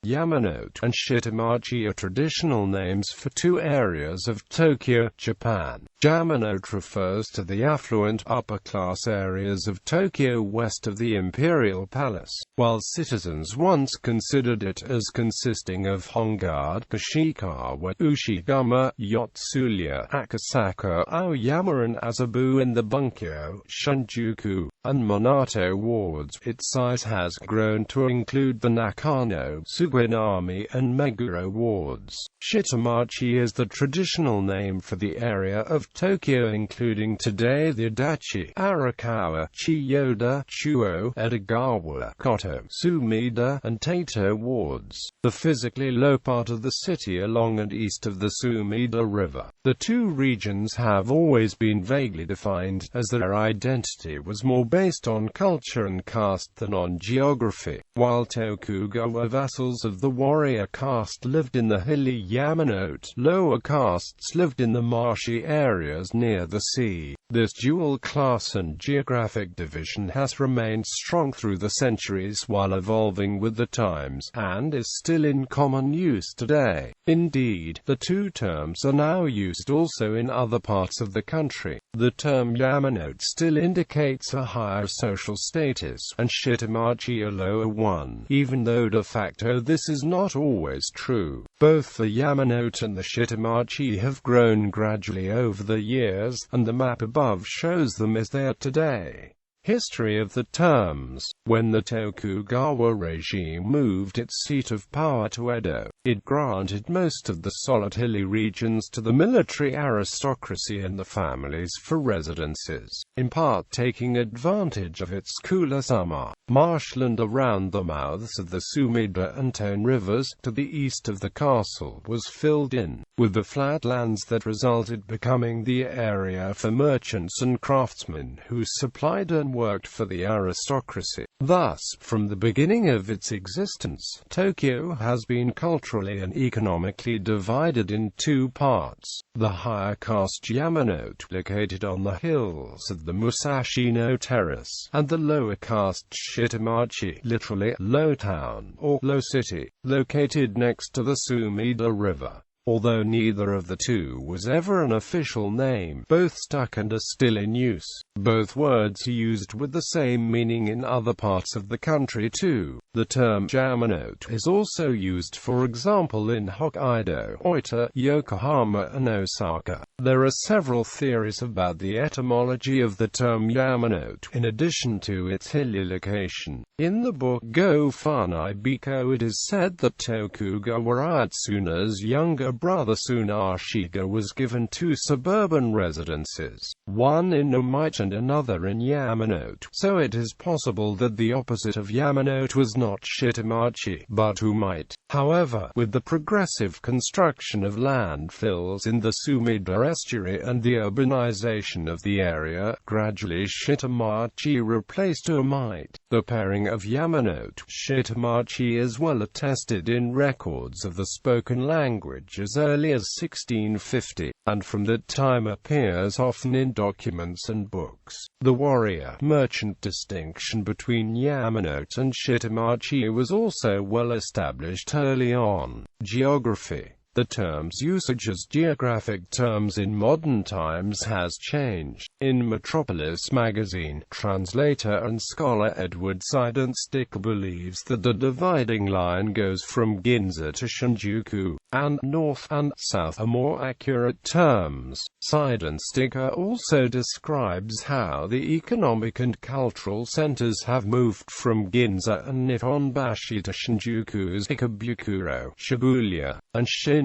Yamanote and Shitamachi are traditional names for two areas of Tokyo, Japan. Yamanote refers to the affluent, upper-class areas of Tokyo west of the Imperial Palace, while citizens once considered it as consisting of Hongo, Koishikawa, Ushigome, Yotsuya, Akasaka, Aoyama and Azabu in the Bunkyō, Shinjuku, and Minato wards. Its size has grown to include the Nakano, Suginami and Meguro wards. Shitamachi is the traditional name for the area of Tokyo including today the Adachi, Arakawa, Chiyoda, Chūō, Edogawa, Kōtō, Sumida, and Taitō wards. The physically low part of the city along and east of the Sumida River. The two regions have always been vaguely defined, as their identity was more based on culture and caste than on geography. While Tokugawa vassals of the warrior caste lived in the hilly Yamanote, lower castes lived in the marshy areas near the sea. This dual class and geographic division has remained strong through the centuries while evolving with the times, and is still in common use today. Indeed, the two terms are now used also in other parts of the country. The term Yamanote still indicates a higher social status, and Shitamachi a lower one, even though de facto this is not always true. Both the Yamanote and the Shitamachi have grown gradually over the years, and the map above shows them as they are today. History of the terms. When the Tokugawa regime moved its seat of power to Edo, it granted most of the solid hilly regions to the military aristocracy and the families for residences, in part taking advantage of its cooler summer. Marshland around the mouths of the Sumida and Tone rivers, to the east of the castle, was filled in, with the flatlands that resulted becoming the area for merchants and craftsmen who supplied and worked for the aristocracy. Thus, from the beginning of its existence, Tokyo has been culturally and economically divided in two parts. The higher caste Yamanote, located on the hills of the Musashino Terrace, and the lower caste Shitamachi, literally, low town, or low city, located next to the Sumida River. Although neither of the two was ever an official name, both stuck and are still in use. Both words are used with the same meaning in other parts of the country too. The term Yamanote is also used, for example, in Hokkaido, Oita, Yokohama and Osaka. There are several theories about the etymology of the term Yamanote, in addition to its hilly location. In the book Go Funai Biko it is said that Tokugawa Ietsuna's younger brother Tsunashige was given two suburban residences, one in Omichi and another in Yamanote, so it is possible that the opposite of Yamanote was not Shitamachi, but Omichi. However, with the progressive construction of landfills in the Sumida estuary and the urbanization of the area, gradually Shitamachi replaced Omichi. The pairing of Yamanote-Shitamachi is well attested in records of the spoken language as early as 1650, and from that time appears often in documents and books. The warrior-merchant distinction between Yamanote and Shitamachi was also well established early on. Geography. The term's usage as geographic terms in modern times has changed. In Metropolis magazine, translator and scholar Edward Seidensticker believes that the dividing line goes from Ginza to Shinjuku, and north and south are more accurate terms. Seidensticker also describes how the economic and cultural centers have moved from Ginza and Nihonbashi to Shinjuku's Ikebukuro, Shibuya, and Shinagawa.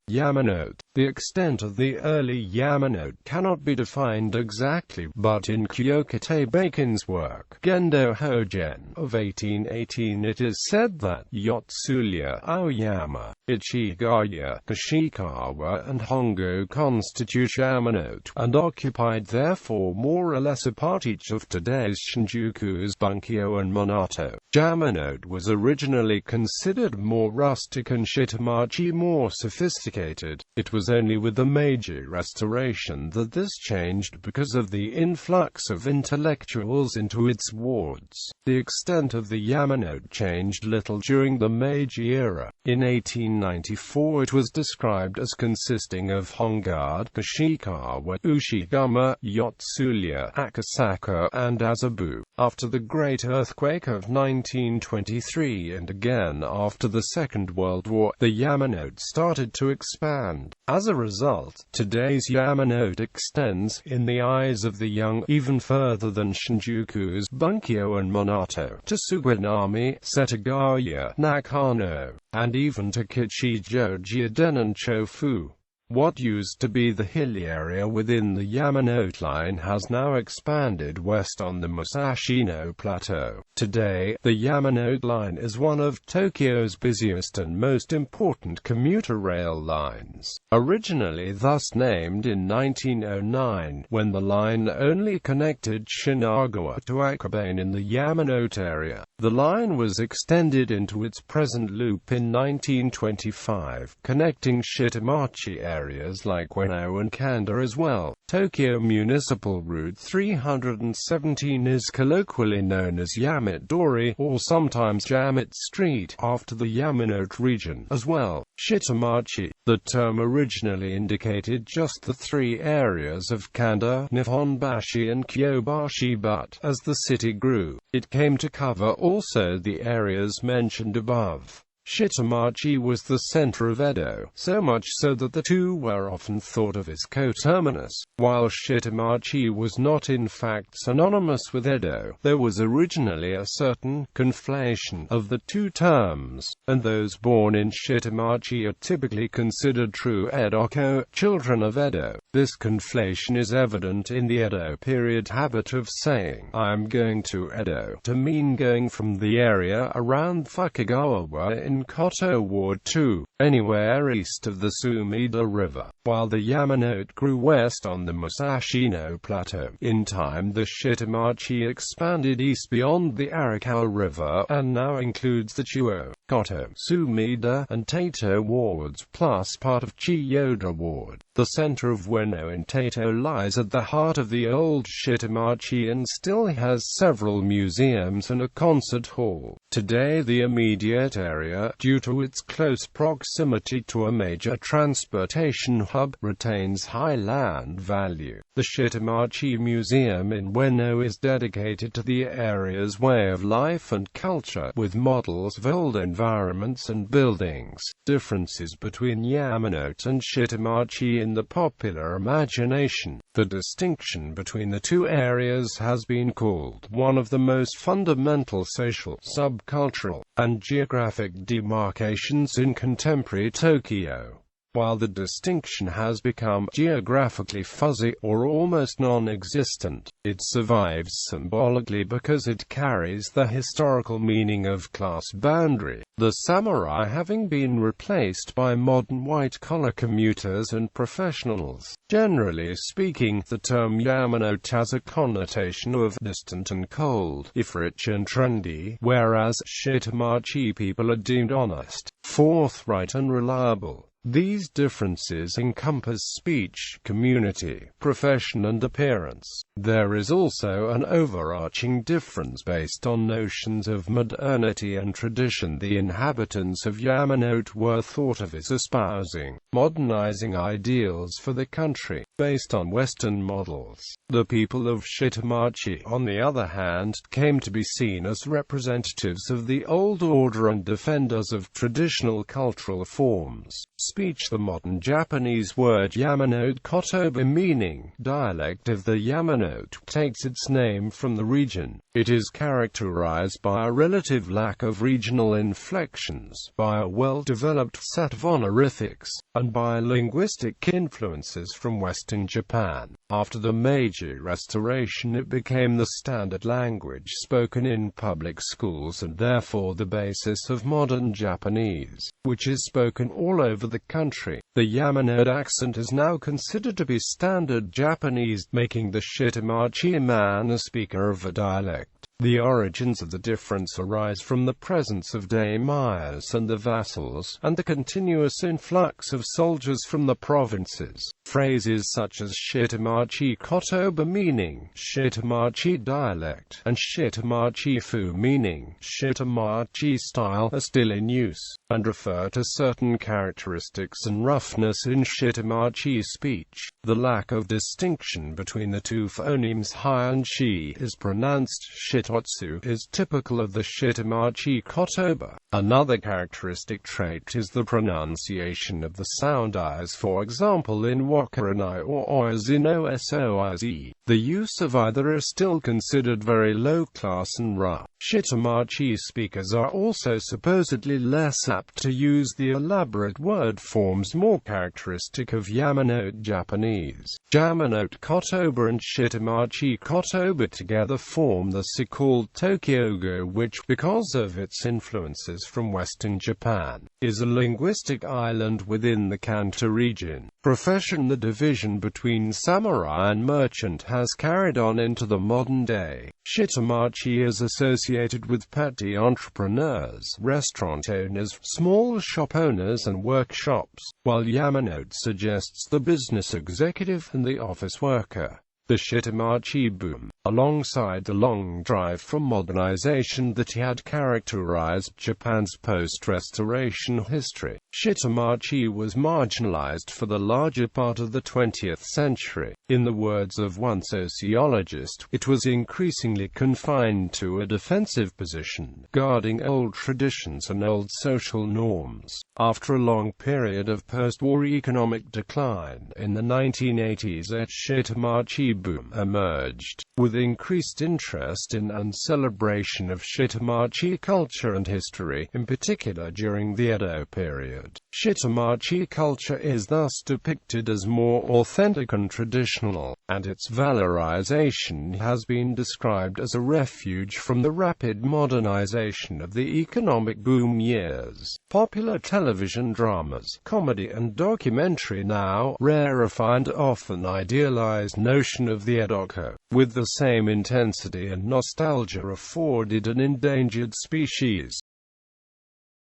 Yamanote. The extent of the early Yamanote cannot be defined exactly, but in Kyokuta Bacon's work, Gendo Hogen, of 1818 it is said that Yotsuya, Aoyama, Ichigaya, Koishikawa and Hongo constitute Yamanote, and occupied therefore more or less a part each of today's Shinjuku's Bunkyō and Minato. Yamanote was originally considered more rustic and Shitamachi more more sophisticated. It was only with the Meiji Restoration that this changed because of the influx of intellectuals into its wards. The extent of the Yamanote changed little during the Meiji era. In 1894 it was described as consisting of Hongo, Koishikawa, Ushigome, Yotsuya, Akasaka, and Azabu. After the Great Earthquake of 1923 and again after the Second World War, the Yamanote started to expand. As a result, today's Yamanote extends, in the eyes of the young, even further than Shinjuku's Bunkyō and Minato, to Suginami, Setagaya, Nakano, and even to Kichijo, Jiaden and Chofu. What used to be the hilly area within the Yamanote line has now expanded west on the Musashino Plateau. Today, the Yamanote line is one of Tokyo's busiest and most important commuter rail lines. Originally thus named in 1909, when the line only connected Shinagawa to Akabane in the Yamanote area, the line was extended into its present loop in 1925, connecting Shitamachi areas like Ueno and Kanda as well. Tokyo Municipal Route 317 is colloquially known as Yamadori, or sometimes Yamate Street, after the Yamanote region, as well. Shitamachi. The term originally indicated just the three areas of Kanda, Nihonbashi and Kyobashi, but, as the city grew, it came to cover also the areas mentioned above. Shitamachi was the center of Edo, so much so that the two were often thought of as coterminous. While Shitamachi was not in fact synonymous with Edo, there was originally a certain conflation of the two terms, and those born in Shitamachi are typically considered true Edoko, children of Edo. This conflation is evident in the Edo period habit of saying, "I am going to Edo," to mean going from the area around Fukugawa in Kōtō Ward to anywhere east of the Sumida River. While the Yamanote grew west on the Musashino Plateau, in time the Shitamachi expanded east beyond the Arakawa River, and now includes the Chūō, Kōtō, Sumida, and Taitō wards, plus part of Chiyoda ward. The center of Ueno in Taitō lies at the heart of the old Shitamachi and still has several museums and a concert hall. Today the immediate area, due to its close proximity to a major transportation hub, retains high land value. The Shitamachi Museum in Ueno is dedicated to the area's way of life and culture, with models of old environments and buildings. Differences between Yamanote and Shitamachi in the popular imagination. The distinction between the two areas has been called one of the most fundamental social, subcultural, and geographic demarcations in contemporary Tokyo. While the distinction has become geographically fuzzy or almost non-existent, it survives symbolically because it carries the historical meaning of class boundary, the samurai having been replaced by modern white-collar commuters and professionals. Generally speaking, the term Yamanote has a connotation of distant and cold, if rich and trendy, whereas Shitamachi people are deemed honest, forthright and reliable. These differences encompass speech, community, profession and appearance. There is also an overarching difference based on notions of modernity and tradition. The inhabitants of Yamanote were thought of as espousing, modernizing ideals for the country, based on Western models. The people of Shitamachi, on the other hand, came to be seen as representatives of the old order and defenders of traditional cultural forms. Speech. The modern Japanese word Yamanote kotoba, meaning dialect of the Yamanote, takes its name from the region. It is characterized by a relative lack of regional inflections, by a well-developed set of honorifics, and by linguistic influences from Western Japan. After the Meiji Restoration, it became the standard language spoken in public schools and therefore the basis of modern Japanese, which is spoken all over the country. The Yamanote accent is now considered to be standard Japanese, making the Shitamachi man a speaker of a dialect. The origins of the difference arise from the presence of daimyos and the vassals, and the continuous influx of soldiers from the provinces. Phrases such as Shitamachi kotoba meaning Shitamachi dialect, and Shitamachi fu meaning Shitamachi style are still in use, and refer to certain characteristics and roughness in Shitamachi speech. The lack of distinction between the two phonemes hi and shi is pronounced shitotsu is typical of the Shitamachi kotoba. Another characteristic trait is the pronunciation of the sound i's, for example in wakaranai or oizi no soiz. The use of either is still considered very low class and rough. Shitamachi speakers are also supposedly less apt to use the elaborate word forms more characteristic of Yamanote Japanese. Yamanote kotoba and Shitamachi kotoba together form the so-called Tokyo-go, which, because of its influences from Western Japan, is a linguistic island within the Kanto region. Profession. The division between samurai and merchant has carried on into the modern day. Shitamachi is associated with petty entrepreneurs, restaurant owners, small shop owners and workshops, while Yamanote suggests the business executive and the office worker. The Shitamachi boom, alongside the long drive from modernization that had characterized Japan's post-restoration history, Shitamachi was marginalized for the larger part of the 20th century. In the words of one sociologist, it was increasingly confined to a defensive position, guarding old traditions and old social norms. After a long period of post-war economic decline in the 1980s, a Shitamachi boom emerged, with increased interest in and celebration of Shitamachi culture and history, in particular during the Edo period. Shitamachi culture is thus depicted as more authentic and traditional, and its valorization has been described as a refuge from the rapid modernization of the economic boom years. Popular television dramas, comedy and documentary now rarify and often idealized notion of the Edoko, with the same intensity and nostalgia afforded an endangered species.